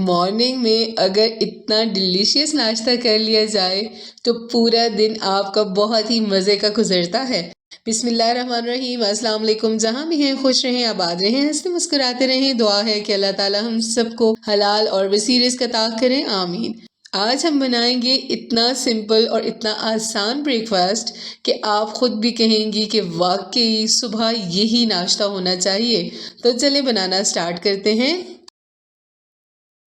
Morning में अगर इतना डिलीशियस नाश्ता कर लिया जाए तो पूरा दिन आपका बहुत ही मज़े का गुजरता है। बिस्मिल्लाहिर्रहमानिर्रहीम, अस्सलाम वालेकुम। जहाँ भी हैं खुश रहें, आबाद रहें, हंसते मुस्कुराते रहें। दुआ है कि अल्लाह ताला हम सबको हलाल और वसी रिज़्क़ अता करें, आमीन। आज हम बनाएंगे इतना सिंपल और इतना आसान ब्रेकफास्ट कि आप ख़ुद भी कहेंगी कि वाकई सुबह यही नाश्ता होना चाहिए। तो चलें बनाना स्टार्ट करते हैं।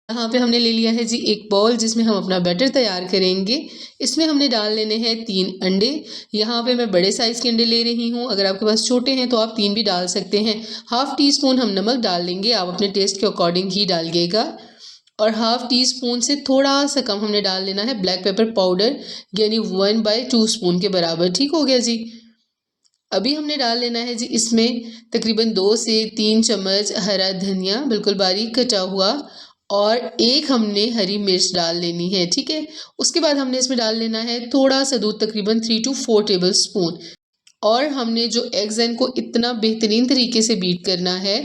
यहाँ पे हमने ले लिया है जी एक बाउल जिसमें हम अपना बैटर तैयार करेंगे। इसमें हमने डाल लेने हैं 3 अंडे। यहाँ पे मैं बड़े साइज़ के अंडे ले रही हूँ, अगर आपके पास छोटे हैं तो आप 3 भी डाल सकते हैं। हाफ़ टी स्पून हम नमक डाल लेंगे, आप अपने टेस्ट के अकॉर्डिंग ही डालिएगा। और हाफ़ टी स्पून से थोड़ा सा कम हमने डाल लेना है ब्लैक पेपर पाउडर, यानी 1/2 स्पून के बराबर। ठीक हो गया जी। अभी हमने डाल लेना है जी इसमें तकरीबन 2 से 3 चम्मच हरा धनिया बिल्कुल बारीक कटा हुआ, और एक हमने हरी मिर्च डाल लेनी है। ठीक है, उसके बाद हमने इसमें डाल लेना है थोड़ा सा दूध, तकरीबन 3 to 4 टेबल स्पून। और हमने जो एग्स हैं को इतना बेहतरीन तरीके से बीट करना है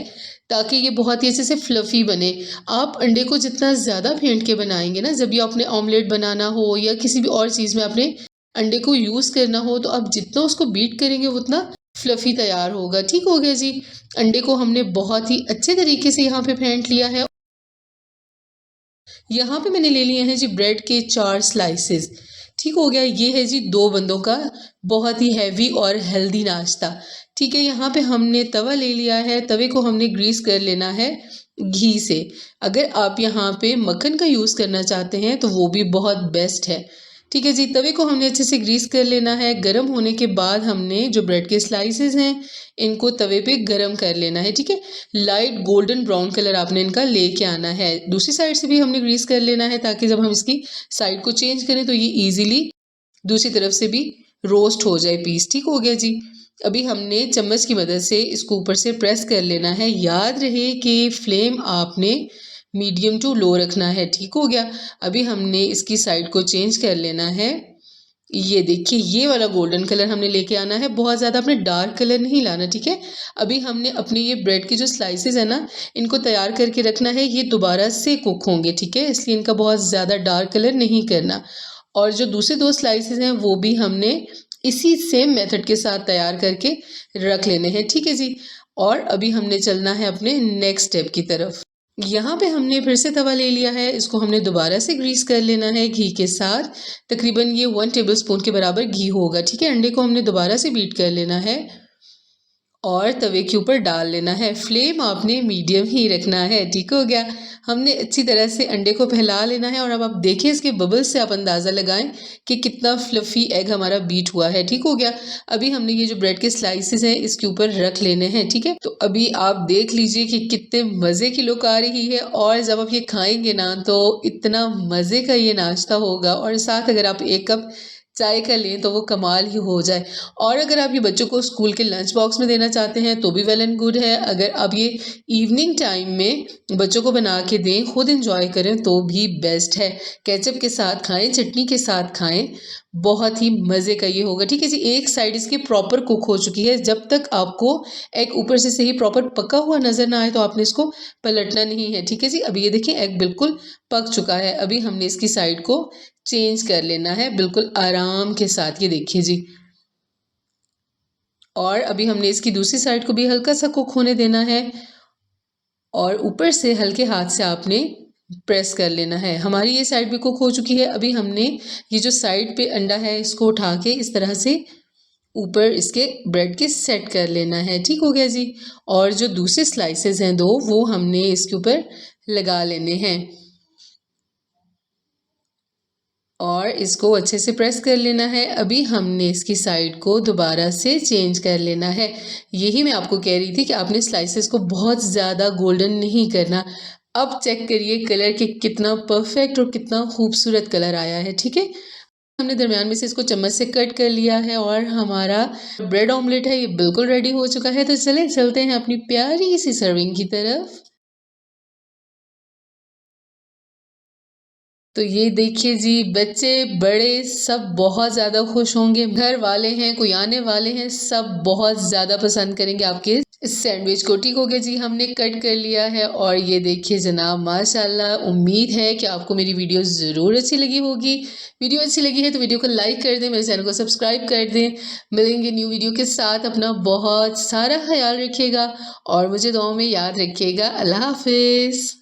ताकि ये बहुत ही अच्छे से फ्लफ़ी बने। आप अंडे को जितना ज़्यादा फेंट के बनाएंगे ना, जब भी आपने ऑमलेट बनाना हो या किसी भी और चीज़ में आपने अंडे को यूज़ करना हो, तो आप जितना उसको बीट करेंगे उतना फ्लफ़ी तैयार होगा। ठीक हो गया जी। अंडे को हमने बहुत ही अच्छे तरीके से यहाँ पे फेंट लिया है। यहाँ पे मैंने ले लिए हैं जी ब्रेड के 4 स्लाइसेस। ठीक हो गया, ये है जी 2 बंदों का बहुत ही हैवी और हेल्दी नाश्ता। ठीक है, यहाँ पे हमने तवा ले लिया है, तवे को हमने ग्रीस कर लेना है घी से। अगर आप यहाँ पे मक्खन का यूज़ करना चाहते हैं तो वो भी बहुत बेस्ट है। ठीक है जी, तवे को हमने अच्छे से ग्रीस कर लेना है। गरम होने के बाद हमने जो ब्रेड के स्लाइसेस हैं इनको तवे पे गरम कर लेना है। ठीक है, लाइट गोल्डन ब्राउन कलर आपने इनका लेके आना है। दूसरी साइड से भी हमने ग्रीस कर लेना है ताकि जब हम इसकी साइड को चेंज करें तो ये इजीली दूसरी तरफ से भी रोस्ट हो जाए पीस। ठीक हो गया जी। अभी हमने चम्मच की मदद से इसको ऊपर से प्रेस कर लेना है। याद रहे कि फ्लेम आपने मीडियम टू लो रखना है। ठीक हो गया। अभी हमने इसकी साइड को चेंज कर लेना है। ये देखिए, ये वाला गोल्डन कलर हमने लेके आना है, बहुत ज़्यादा अपने डार्क कलर नहीं लाना। ठीक है, अभी हमने अपने ये ब्रेड के जो स्लाइसेस है ना, इनको तैयार करके रखना है। ये दोबारा से कुक होंगे, ठीक है, इसलिए इनका बहुत ज़्यादा डार्क कलर नहीं करना। और जो दूसरे 2 स्लाइसेस हैं वो भी हमने इसी सेम मेथड के साथ तैयार करके रख लेने हैं। ठीक है जी। और अभी हमने चलना है अपने नेक्स्ट स्टेप की तरफ। यहाँ पे हमने फिर से तवा ले लिया है, इसको हमने दोबारा से ग्रीस कर लेना है घी के साथ। तकरीबन ये 1 टेबल स्पून के बराबर घी होगा। ठीक है, अंडे को हमने दोबारा से बीट कर लेना है और तवे के ऊपर डाल लेना है। फ्लेम आपने मीडियम ही रखना है। ठीक हो गया। हमने अच्छी तरह से अंडे को फैला लेना है और अब आप देखिए इसके बबल्स से आप अंदाज़ा लगाएं कि कितना फ्लफ़ी एग हमारा बीट हुआ है। ठीक हो गया। अभी हमने ये जो ब्रेड के स्लाइसेस हैं इसके ऊपर रख लेने हैं। ठीक है, तो अभी आप देख लीजिए कि कितने मज़े की लुक आ रही है, और जब आप ये खाएंगे ना तो इतना मज़े का ये नाश्ता होगा। और साथ अगर आप 1 कप चाय का लें तो वो कमाल ही हो जाए। और अगर आप ये बच्चों को स्कूल के लंच बॉक्स में देना चाहते हैं तो भी वेल एंड गुड है। अगर आप ये इवनिंग टाइम में बच्चों को बना के दें, खुद इंजॉय करें तो भी बेस्ट है। केचप के साथ खाएं, चटनी के साथ खाएं, बहुत ही मज़े का ये होगा। ठीक है जी। एक साइड इसकी प्रॉपर कुक हो चुकी है। जब तक आपको एग ऊपर से सही प्रॉपर पका हुआ नज़र ना आए तो आपने इसको पलटना नहीं है। ठीक है जी। अभी ये देखिए एग बिल्कुल पक चुका है। अभी हमने इसकी साइड को चेंज कर लेना है बिल्कुल आराम के साथ। ये देखिए जी। और अभी हमने इसकी दूसरी साइड को भी हल्का सा कुक होने देना है और ऊपर से हल्के हाथ से आपने प्रेस कर लेना है। हमारी ये साइड भी कुक हो चुकी है। अभी हमने ये जो साइड पे अंडा है इसको उठा के इस तरह से ऊपर इसके ब्रेड के सेट कर लेना है। ठीक हो गया जी। और जो दूसरे स्लाइसेस हैं 2 वो हमने इसके ऊपर लगा लेने हैं और इसको अच्छे से प्रेस कर लेना है। अभी हमने इसकी साइड को दोबारा से चेंज कर लेना है। यही मैं आपको कह रही थी कि आपने स्लाइसेस को बहुत ज़्यादा गोल्डन नहीं करना। अब चेक करिए कलर कि कितना परफेक्ट और कितना खूबसूरत कलर आया है। ठीक है, हमने दरमियान में से इसको चम्मच से कट कर लिया है और हमारा ब्रेड ऑमलेट है ये बिल्कुल रेडी हो चुका है। तो चले चलते हैं अपनी प्यारी सी सर्विंग की तरफ। तो ये देखिए जी, बच्चे बड़े सब बहुत ज़्यादा खुश होंगे। घर वाले हैं, कोई आने वाले हैं, सब बहुत ज़्यादा पसंद करेंगे आपके इस सैंडविच को। ठीक हो गया जी, हमने कट कर लिया है और ये देखिए जनाब माशाल्लाह। उम्मीद है कि आपको मेरी वीडियो ज़रूर अच्छी लगी होगी। वीडियो अच्छी लगी है तो वीडियो को लाइक कर दें, मेरे चैनल को सब्सक्राइब कर दें। मिलेंगे न्यू वीडियो के साथ। अपना बहुत सारा ख्याल रखिएगा और मुझे दुआओं में याद रखिएगा। अल्लाह हाफिज़।